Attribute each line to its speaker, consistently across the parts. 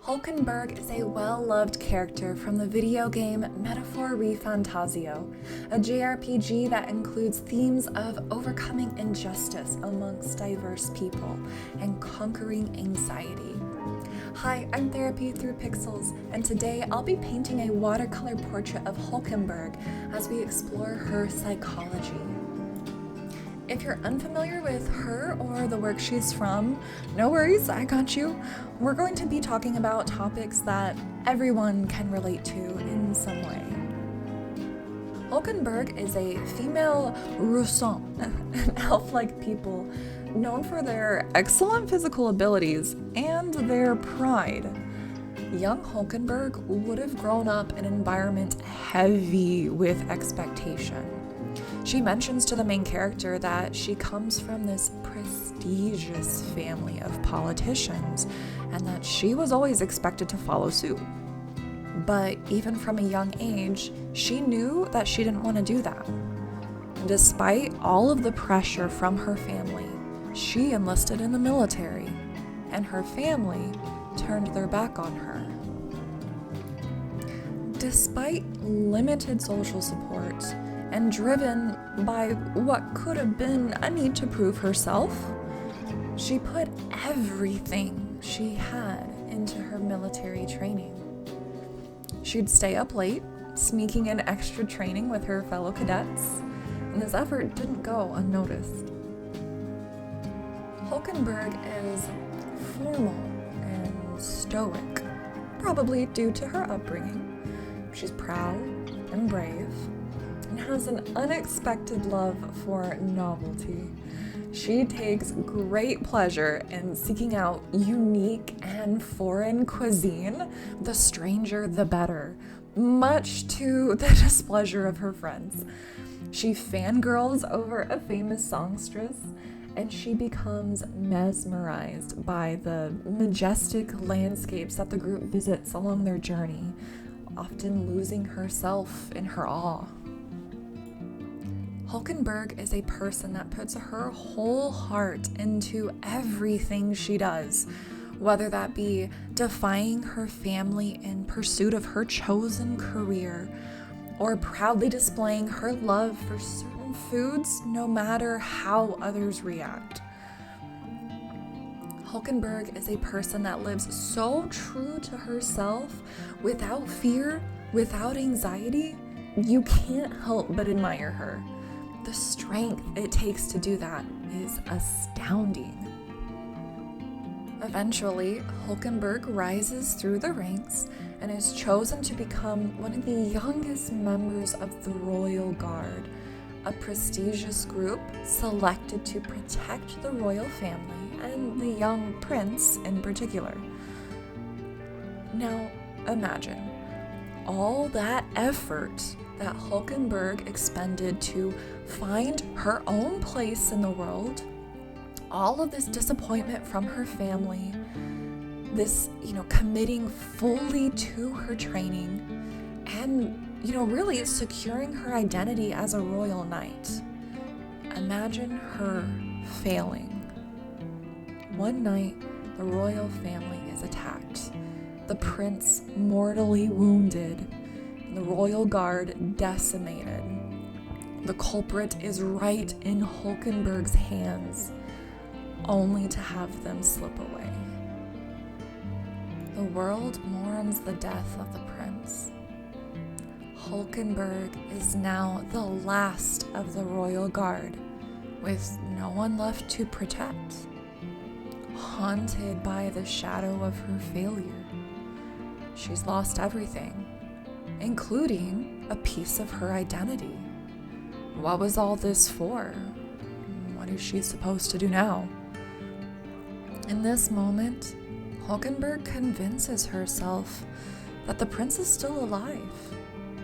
Speaker 1: Hulkenberg is a well-loved character from the video game metaphor ReFantazio, a JRPG that includes themes of overcoming injustice amongst diverse people and conquering anxiety. Hi, I'm Therapy Through Pixels, and today I'll be painting a watercolor portrait of Hulkenberg as we explore her psychology. If you're unfamiliar with her or the work she's from, no worries, I got you. We're going to be talking about topics that everyone can relate to in some way. Hulkenberg is a female Russon, an elf-like people known for their excellent physical abilities and their pride. Young Hulkenberg would have grown up in an environment heavy with expectation. She mentions to the main character that she comes from this prestigious family of politicians and that she was always expected to follow suit. But even from a young age, she knew that she didn't want to do that. Despite all of the pressure from her family, she enlisted in the military, and her family turned their back on her. Despite limited social support, and driven by what could have been a need to prove herself, she put everything she had into her military training. She'd stay up late, sneaking in extra training with her fellow cadets, and this effort didn't go unnoticed. Hulkenberg is formal and stoic, probably due to her upbringing. She's proud and brave, and has an unexpected love for novelty. She takes great pleasure in seeking out unique and foreign cuisine. The stranger, the better, much to the displeasure of her friends. She fangirls over a famous songstress, and she becomes mesmerized by the majestic landscapes that the group visits along their journey, often losing herself in her awe. Hulkenberg is a person that puts her whole heart into everything she does, whether that be defying her family in pursuit of her chosen career, or proudly displaying her love for certain foods no matter how others react. Hulkenberg is a person that lives so true to herself, without fear, without anxiety, you can't help but admire her. The strength it takes to do that is astounding. Eventually, Hulkenberg rises through the ranks and is chosen to become one of the youngest members of the Royal Guard, a prestigious group selected to protect the royal family and the young prince in particular. Now, imagine all that effort that Hulkenberg expended to find her own place in the world, all of this disappointment from her family, this, committing fully to her training, and, really securing her identity as a royal knight. Imagine her failing. One night, the royal family is attacked, the prince mortally wounded, the royal guard decimated. The culprit is right in Hulkenberg's hands, only to have them slip away. The world mourns the death of the prince. Hulkenberg is now the last of the royal guard, with no one left to protect, haunted by the shadow of her failure. She's lost everything, including a piece of her identity. What was all this for? What is she supposed to do now? In this moment, Hulkenberg convinces herself that the prince is still alive.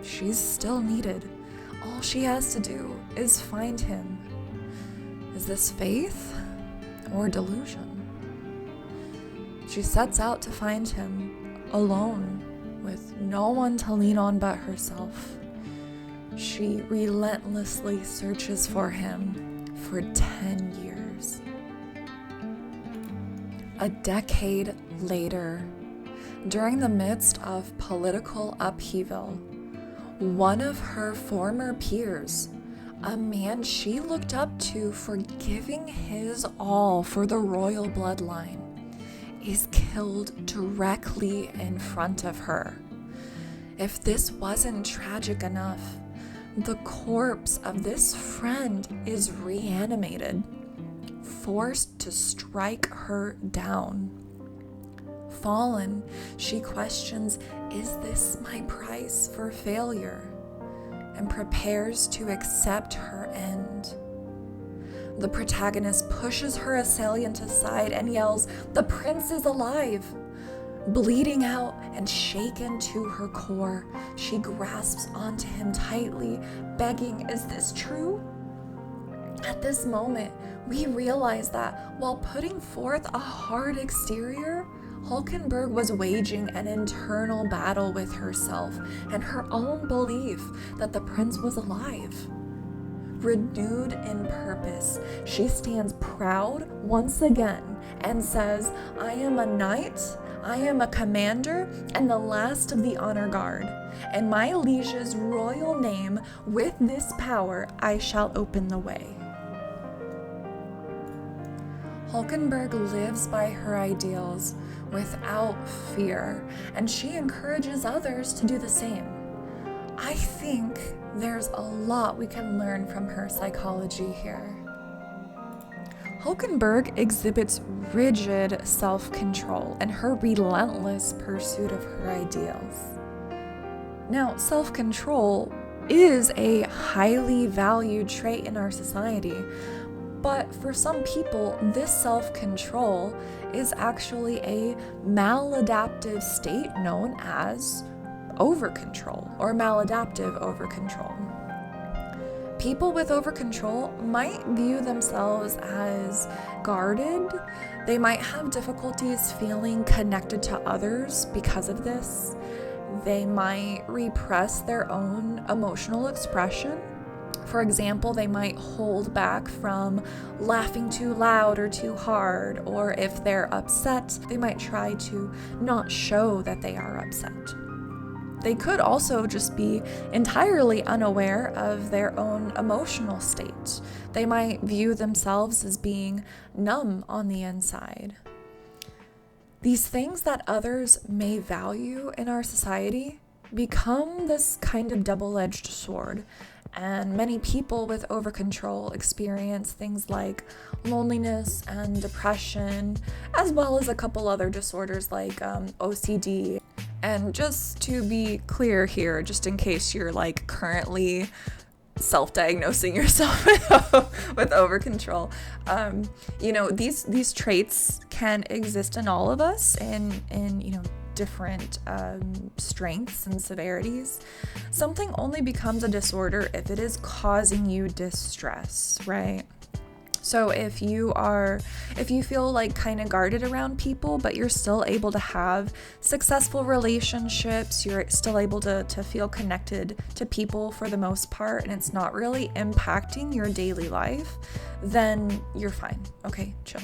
Speaker 1: She's still needed. All she has to do is find him. Is this faith or delusion? She sets out to find him alone, with no one to lean on but herself. She relentlessly searches for him for 10 years. A decade later, During the midst of political upheaval, one of her former peers, a man she looked up to for giving his all for the royal bloodline, is killed directly in front of her. If this wasn't tragic enough, the corpse of this friend is reanimated, forced to strike her down. Fallen, she questions, is this my price for failure? And prepares to accept her end. The protagonist pushes her assailant aside and yells, "The prince is alive!" Bleeding out and shaken to her core, she grasps onto him tightly, begging, "Is this true?" At this moment, we realize that while putting forth a hard exterior, Hulkenberg was waging an internal battle with herself and her own belief that the prince was alive. Renewed in purpose, she stands proud once again and says, "I am a knight, I am a commander, and the last of the honor guard. In my liege's royal name, with this power, I shall open the way." Hulkenberg lives by her ideals without fear, and she encourages others to do the same. I think there's a lot we can learn from her psychology here. Hulkenberg exhibits rigid self-control and her relentless pursuit of her ideals. Now, self-control is a highly valued trait in our society, but for some people, this self-control is actually a maladaptive state known as overcontrol or maladaptive overcontrol. People with overcontrol might view themselves as guarded. They might have difficulties feeling connected to others because of this. They might repress their own emotional expression. For example, they might hold back from laughing too loud or too hard, or if they're upset, they might try to not show that they are upset. They could also just be entirely unaware of their own emotional state. They might view themselves as being numb on the inside. These things that others may value in our society become this kind of double-edged sword. And many people with overcontrol experience things like loneliness and depression, as well as a couple other disorders like OCD. And just to be clear here, just in case you're like currently self-diagnosing yourself with overcontrol, these traits can exist in all of us in different strengths and severities. Something only becomes a disorder if it is causing you distress, right? So if you feel like kind of guarded around people, but you're still able to have successful relationships, you're still able to feel connected to people for the most part, and it's not really impacting your daily life, then you're fine. Okay, chill.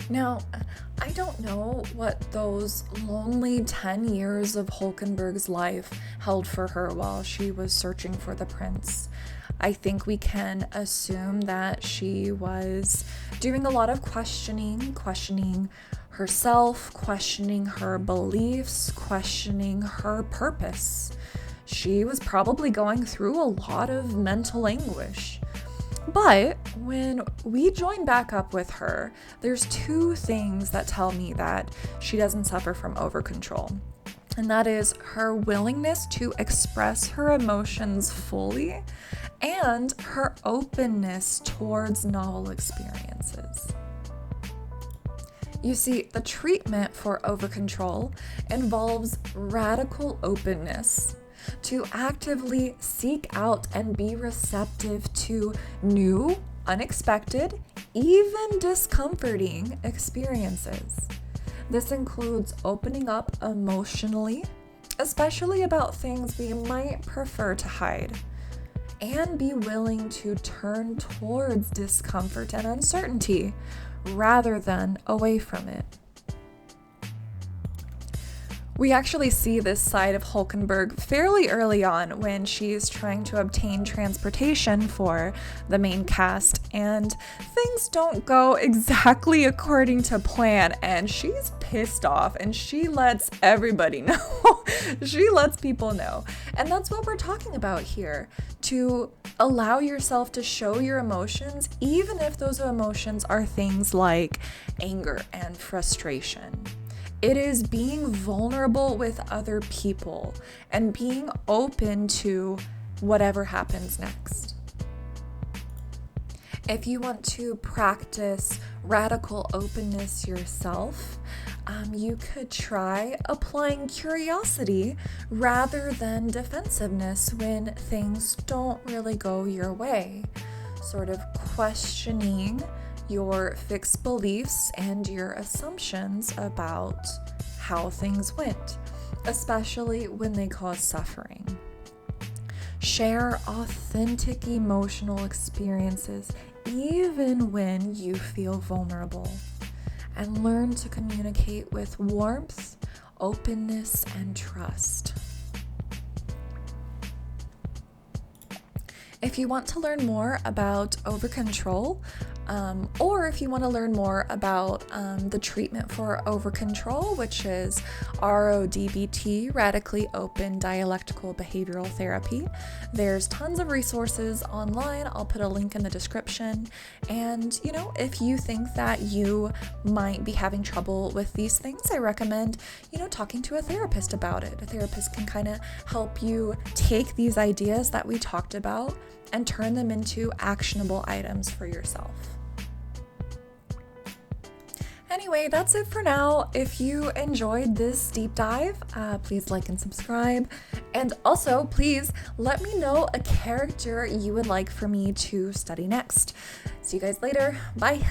Speaker 1: Now, I don't know what those lonely 10 years of Hulkenberg's life held for her while she was searching for the prince. I think we can assume that she was doing a lot of questioning herself, questioning her beliefs, questioning her purpose. She was probably going through a lot of mental anguish. But when we join back up with her, there's two things that tell me that she doesn't suffer from overcontrol. And that is her willingness to express her emotions fully and her openness towards novel experiences. You see, the treatment for overcontrol involves radical openness, to actively seek out and be receptive to new, unexpected, even discomforting experiences. This includes opening up emotionally, especially about things we might prefer to hide, and be willing to turn towards discomfort and uncertainty rather than away from it. We actually see this side of Hulkenberg fairly early on when she's trying to obtain transportation for the main cast, and things don't go exactly according to plan, and she's pissed off and she lets everybody know. She lets people know. And that's what we're talking about here, to allow yourself to show your emotions, even if those emotions are things like anger and frustration. It is being vulnerable with other people and being open to whatever happens next. If you want to practice radical openness yourself, you could try applying curiosity rather than defensiveness when things don't really go your way. Sort of questioning your fixed beliefs and your assumptions about how things went, especially when they cause suffering. Share authentic emotional experiences even when you feel vulnerable, and learn to communicate with warmth, openness, and trust. If you want to learn more about overcontrol, or if you want to learn more about the treatment for overcontrol, which is RODBT, Radically Open Dialectical Behavioral Therapy, there's tons of resources online. I'll put a link in the description. And, if you think that you might be having trouble with these things, I recommend, talking to a therapist about it. A therapist can kind of help you take these ideas that we talked about and turn them into actionable items for yourself. Anyway, that's it for now. If you enjoyed this deep dive, please like and subscribe. And also, please let me know a character you would like for me to study next. See you guys later. Bye.